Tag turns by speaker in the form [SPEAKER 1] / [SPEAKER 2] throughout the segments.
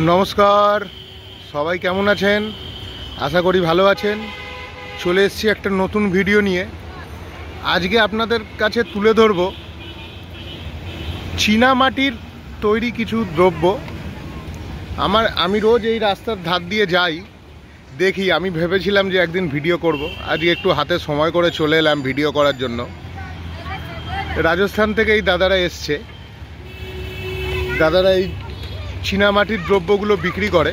[SPEAKER 1] নমস্কার, সবাই কেমন আছেন? আশা করি ভালো আছেন। চলে এসেছি একটা নতুন ভিডিও নিয়ে। আজকে আপনাদের কাছে তুলে ধরব চীনামাটির তৈরি কিছু দ্রব্য। আমি রোজ এই রাস্তার ধার দিয়ে যাই, দেখি। আমি ভেবেছিলাম যে একদিন ভিডিও করব। আজকে একটু হাতে সময় করে চলে এলাম ভিডিও করার জন্য। রাজস্থান থেকে এই দাদারা এসছে। দাদারা এই চীনামাটির দ্রব্যগুলো বিক্রি করে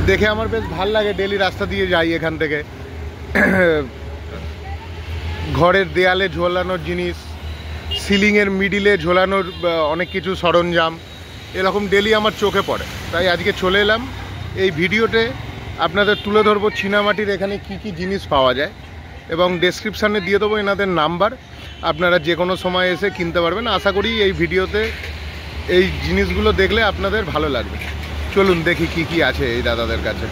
[SPEAKER 1] দেখে আমার বেশ ভাল লাগে। ডেলি রাস্তা দিয়ে যাই এখান থেকে। ঘরের দেয়ালে ঝোলানোর জিনিস, সিলিংয়ের মিডিলে ঝোলানোর অনেক কিছু সরঞ্জাম, এরকম ডেলি আমার চোখে পড়ে। তাই আজকে চলে এলাম এই ভিডিওতে আপনাদের তুলে ধরবো চীনামাটির এখানে কি কি জিনিস পাওয়া যায়, এবং ডেসক্রিপশানে দিয়ে দেবো এনাদের নাম্বার। আপনারা যে কোনো সময় এসে কিনতে পারবেন। আশা করি এই ভিডিওতে এই জিনিসগুলো দেখলে আপনাদের ভালো লাগবে। চলুন দেখি কি কি আছে এই দাদাদের কাছে।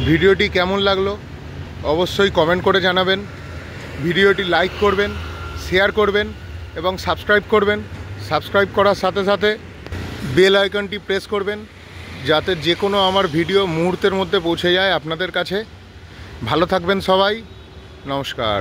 [SPEAKER 1] ভিডিওটি কেমন লাগলো অবশ্যই কমেন্ট করে জানাবেন। ভিডিওটি লাইক করবেন, শেয়ার করবেন এবং সাবস্ক্রাইব করবেন। সাবস্ক্রাইব করার সাথে সাথে বেল আইকনটি প্রেস করবেন, যাতে যে কোনো আমার ভিডিও মুহূর্তের মধ্যে পৌঁছে যায় আপনাদের কাছে। ভালো থাকবেন সবাই, নমস্কার।